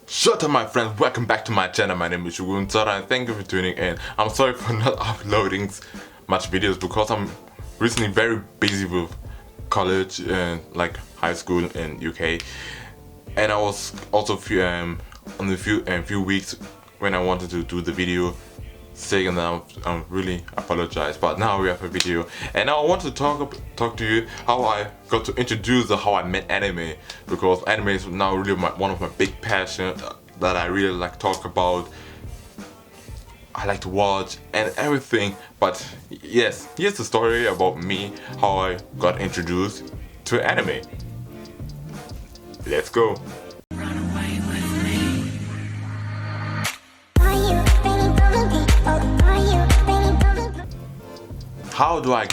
Showtime, my friends, welcome back to my channel. My name is Shogun Zorra and thank you for tuning in. I'm sorry for not uploading much videos because I'm recently very busy with college and like high school in UK, and I was also on the few weeks when I wanted to do the video sick, and I'm really apologize, but now we have a video and now I want to talk to you how I got to introduce how I met anime, because anime is now really one of my big passions that I really like talk about. I like to watch and everything, but yes, here's the story about me, how I got introduced to anime. Let's go. How did I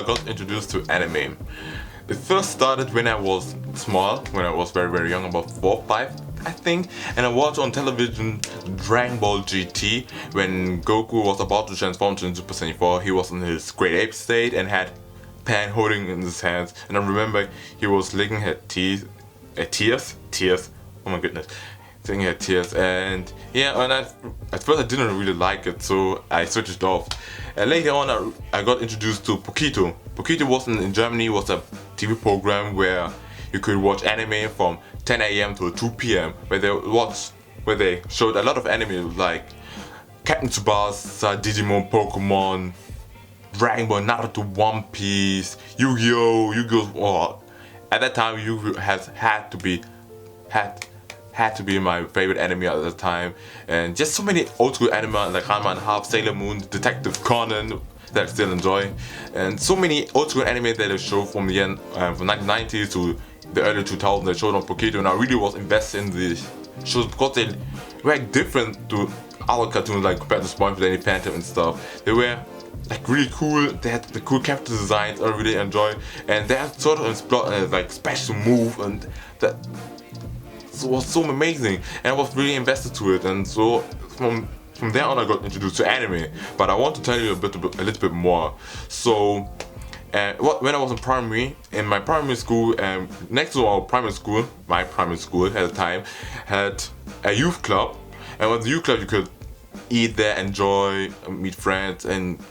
got introduced to anime? It first started when I was small, when I was very young, about 4 or 5 I think, and I watched on television Dragon Ball GT when Goku was about to transform to Super Saiyan 4. He was in his grade ape state and had Pan holding in his hands, and I remember he was licking her teeth, tears, oh my goodness, licking her tears, and yeah, and at first I didn't really like it, so I switched it off. And later on I got introduced to Pokito. Pokito was in Germany, was a TV program where you could watch anime from 10 AM to 2 PM, where they showed a lot of anime like Captain Tsubasa, Digimon, Pokemon, Dragon Ball, Naruto, One Piece, Yu-Gi-Oh! At that time, Yu-Gi-Oh! had to be my favorite anime at the time, and just so many old school anime like Ranma and Half, Sailor Moon, Detective Conan that I still enjoy, and so many old school anime that they show from the end from 1990s to the early 2000s. They showed on Pokito, and I really was invested in these shows because they were different to other cartoons, like compared to SpongeBob, Danny Phantom and stuff. They were like really cool. They had the cool character designs I really enjoy, and they had sort of like special move, and that was so amazing, and I was really invested to it. And so from there on I got introduced to anime. But I want to tell you a little bit more. So when I was in my primary school, next to our primary school, my primary school at the time had a youth club, and with the youth club you could eat there, enjoy, meet friends, and go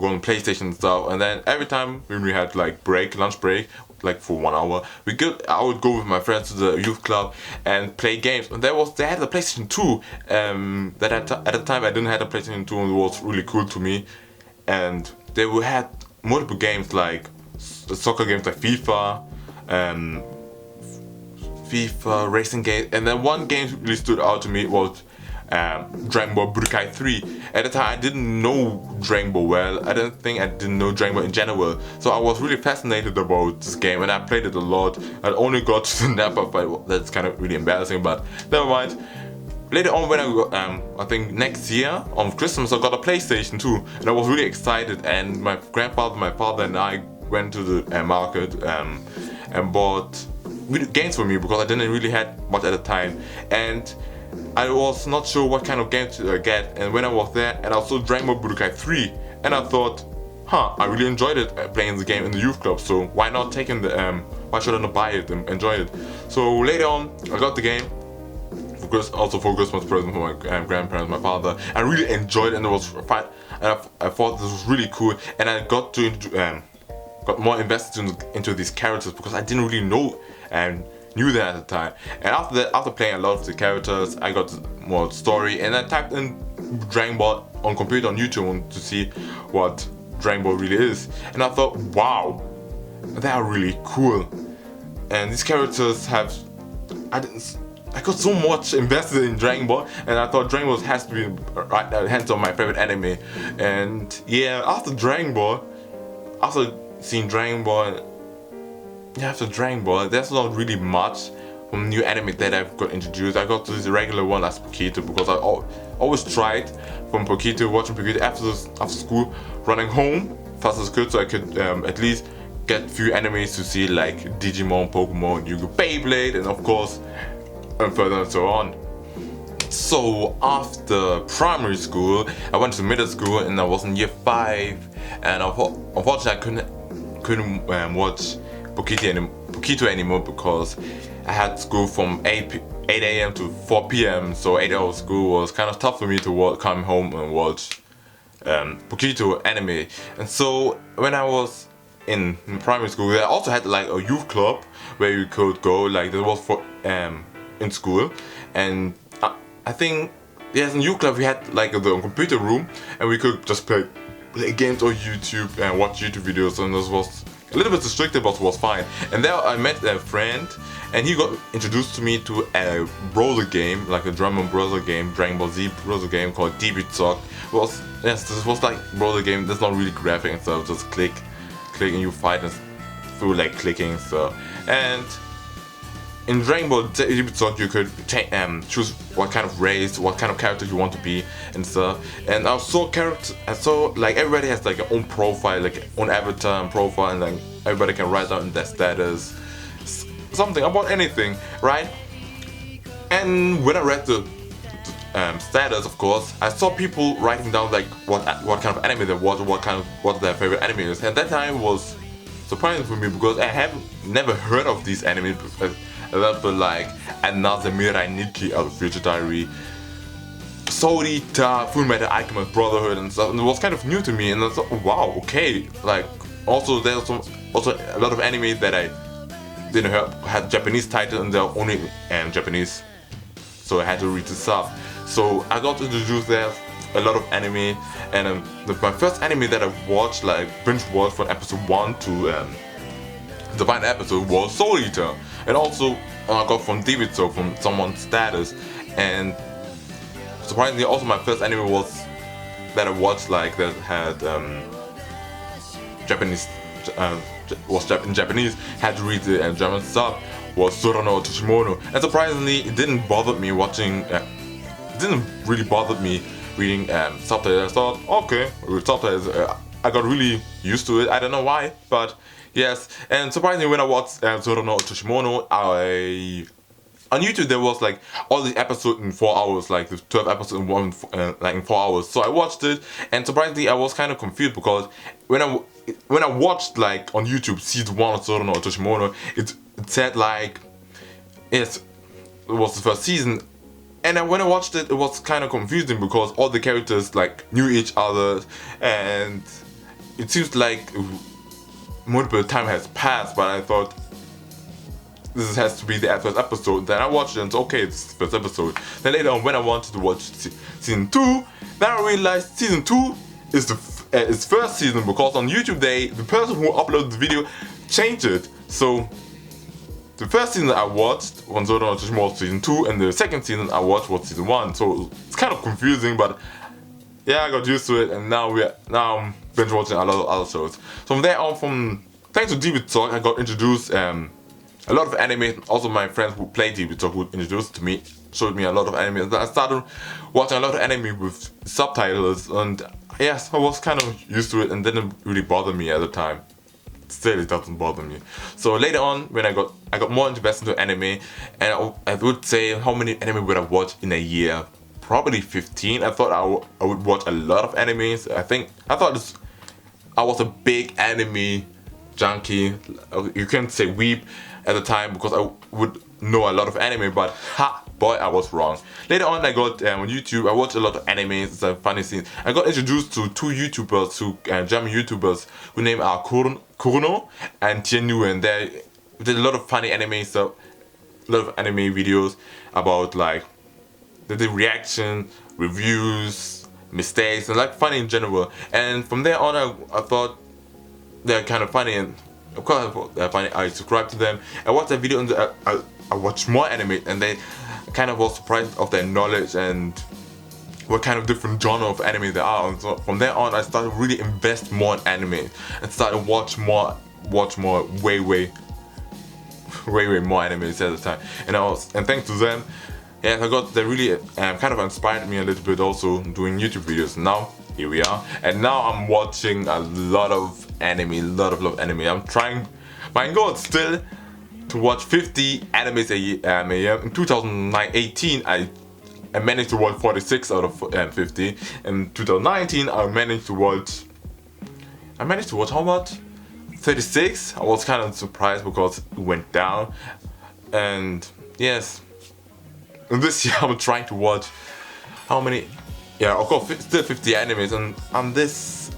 on PlayStation and stuff. And then every time when we had like lunch break, like for 1 hour, I would go with my friends to the youth club and play games. And they had a PlayStation 2. That at the time I didn't have a PlayStation 2, and it was really cool to me. And they had multiple games like soccer games like FIFA, racing games, and then one game really stood out to me was Dragon Ball Budokai 3. At the time I didn't know Dragon Ball well. I didn't know Dragon Ball in general. So I was really fascinated about this game, and I played it a lot. I only got to the Nappa fight. That's kind of really embarrassing, but never mind. Later on, when I got, I think next year on Christmas, I got a PlayStation 2, and I was really excited. And my grandfather, my father, and I went to the market and bought games for me because I didn't really have much at the time, and I was not sure what kind of game to get. And when I was there, and I saw Dragon Ball Budokai 3, and I thought, I really enjoyed it playing the game in the youth club. So why not why should I not buy it and enjoy it? So later on, I got the game. Also for Christmas present for my grandparents, my father. I really enjoyed it, and it was fun. And I thought this was really cool, and I got got more invested into these characters because I didn't really know and knew them at the time. And after playing a lot of the characters, I got more story, and I typed in Dragon Ball on computer on YouTube to see what Dragon Ball really is. And I thought, wow, they are really cool. And these characters I got so much invested in Dragon Ball, and I thought Dragon Ball has to be right at the hands of my favorite anime. And yeah, after seeing Dragon Ball, there's not really much from new anime that I've got introduced. I got to this regular one as Pokito because I always tried from Pokito, watching Pokito after school, running home fast as I could, so I could at least get a few animes to see, like Digimon, Pokemon, Yu-Gi-Oh! Beyblade, and of course, and further and so on. So after primary school, I went to middle school, and I was in year 5, and unfortunately I couldn't watch Pokito anymore because I had school from 8 8 a.m. to 4 p.m. So 8 hours school was kind of tough for me to come home and watch Pokito anime. And so when I was in primary school, they also had like a youth club where you could go, like there was for in school. And I think yes, in youth club we had like the computer room, and we could just play games on YouTube and watch YouTube videos, and this was a little bit restricted, but was fine. And there I met a friend, and he got introduced to me to a browser game, like a German browser game, Dragon Ball Z browser game called DB-Zock. This was like browser game. That's not really graphic and stuff. Just click, and you fight and through like clicking and stuff. And in Dragon Ball DB-Zock you could choose what kind of race, what kind of character you want to be and stuff. And I saw like everybody has like their own profile, like own avatar and profile, and like everybody can write down their status, something about anything, right? And when I read the status, of course, I saw people writing down like what kind of anime they watch, what their favorite anime is. And that time was surprising for me because I have never heard of these anime. A lot of like Another Mirai Nikki out of Future Diary, Sorita, Fullmetal Alchemist Brotherhood and stuff, and it was kind of new to me, and I thought, wow, okay. Like also there's also a lot of anime that I didn't hear had Japanese title and they're only Japanese, so I had to read the sub. So I got introduced there a lot of anime, and my first anime that I watched, like binge watched from episode 1 to the final episode was Soul Eater. And also I got from DB-Zock from someone's status, and surprisingly also my first anime was that I watched like that had Japanese was in Japanese, had to read the German sub, was Zorra no Toshimono. And surprisingly it didn't bother me watching it didn't really bother me reading subtitles. I thought, okay, with subtitles I got really used to it. I don't know why, but yes. And surprisingly, when I watched Zorra no Toshimono, on YouTube there was like all the episodes in 4 hours, like the 12 episodes in like in 4 hours. So I watched it, and surprisingly I was kind of confused because when I watched like on YouTube season 1 of Zorra no Toshimono, it said like yes, it was the first season. And then when I watched it, it was kind of confusing because all the characters like knew each other, and it seems like multiple time has passed, but I thought this has to be the first episode. Then I watched it and said, okay, it's the first episode. Then later on when I wanted to watch season 2, then I realized season 2 is the its first season, because on YouTube the person who uploaded the video changed it. So the first season I watched on Zorra no Toshimono was season 2, and the second season I watched was season 1. So it's kind of confusing, but yeah, I got used to it, and now I'm binge watching a lot of other shows. So from there on, thanks to DB-Zock, I got introduced a lot of anime. Also my friends who play DB-Zock who introduced to me, showed me a lot of anime. And I started watching a lot of anime with subtitles, and yes, I was kind of used to it and didn't really bother me at the time. Still, it doesn't bother me. So later on, when I got more invested into anime, and I would say, how many anime would I watch in a year? Probably 15. I thought I would watch a lot of animes. I thought I was a big anime junkie. You can't say weeb at the time because I would know a lot of anime, but boy, I was wrong. Later on, I got on YouTube, I watched a lot of animes. It's a funny scene. I got introduced to two YouTubers, German YouTubers, who name are Kuruno and Tienu, and they did a lot of funny anime stuff, a lot of anime videos about like the reaction, reviews, mistakes, and like funny in general. And from there on, I thought they're kind of funny, and of course I thought they're funny. I subscribed to them. I watched their video, and I watched more anime, and they kind of was surprised of their knowledge and what kind of different genre of anime there are. And so from there on, I started really invest more in anime and started watch more, way more animes at the time. And thanks to them, yeah, they really kind of inspired me a little bit also doing YouTube videos. Now here we are, and now I'm watching a lot of anime, a lot of anime. I'm trying. My goal is still to watch 50 animes a year. In 2018, I managed to watch 46 out of 50. In 2019, I managed to watch how much? 36. I was kind of surprised because it went down. And yes, this year I'm trying to watch how many? Yeah, of course, still 50 animes, and on this,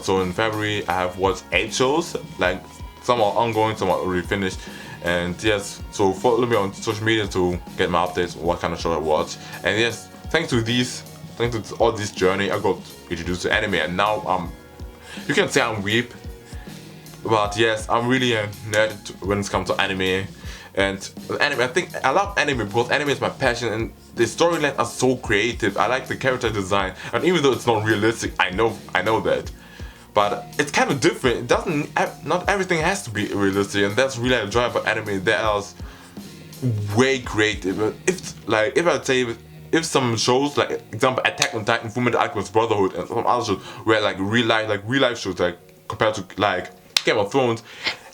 so in February I have watched 8 shows. Like some are ongoing, some are already finished. And yes, so follow me on social media to get my updates on what kind of show I watch. And yes, thanks to all this journey, I got introduced to anime, and now you can say I'm weep, but yes, I'm really a nerd when it comes to anime. And anime, I think I love anime because anime is my passion, and the storylines are so creative. I like the character design, and even though it's not realistic, I know that. But it's kind of different. It doesn't. Not everything has to be realistic, and that's really enjoyable about anime. They are way creative. If I say if some shows, like example Attack on Titan, Fullmetal Alchemist Brotherhood, and some other shows were like real life shows, like compared to like Game of Thrones,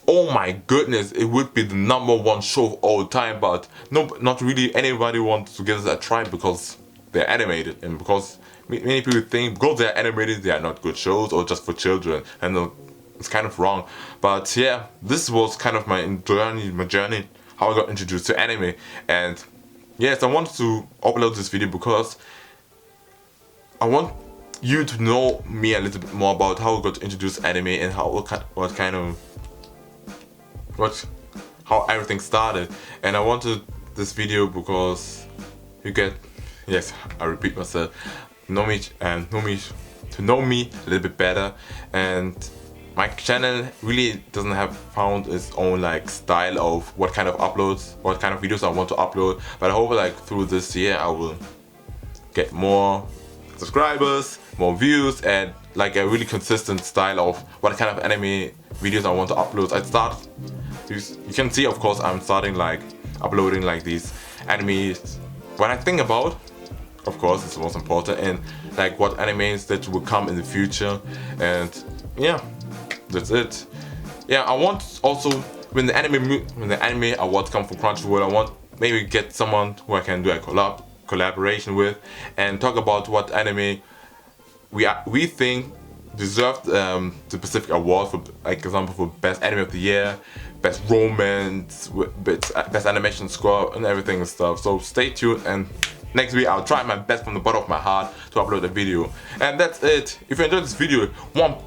oh my goodness, it would be the #1 show of all time. But no, not really anybody wants to give it a try because they're animated, and because many people think because they're animated they are not good shows or just for children, and it's kind of wrong. But yeah, this was kind of my journey, how I got introduced to anime. And yes, I wanted to upload this video because I want you to know me a little bit more about how I got introduced to anime and how everything started. And I wanted this video because you get, yes, I repeat myself, to know me a little bit better. And my channel really doesn't have found its own like style of what kind of videos I want to upload, but I hope like through this year I will get more subscribers, more views, and like a really consistent style of what kind of anime videos I want to upload. You can see, of course, I'm starting like uploading like these animes. What I think about, of course, is the most important, and like what animes that will come in the future. And yeah, that's it. Yeah, I want also when the anime awards come from Crunchyroll, I want maybe get someone who I can do a collaboration with and talk about what anime we think deserved the specific award, for like example for best anime of the year, best romance, best animation score, and everything and stuff. So stay tuned, and next week I'll try my best from the bottom of my heart to upload a video. And that's it. If you enjoyed this video,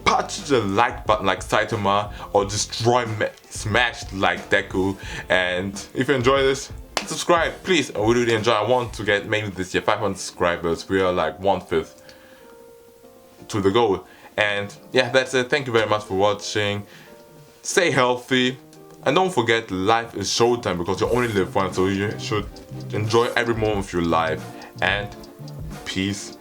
punch the like button like Saitama, or smash like Deku. And if you enjoy this, subscribe please. I would really enjoy. I want to get maybe this year 500 subscribers. We are like 1/5 to the goal. And yeah, that's it. Thank you very much for watching. Stay healthy, and don't forget, life is showtime because you only live once, so you should enjoy every moment of your life. And peace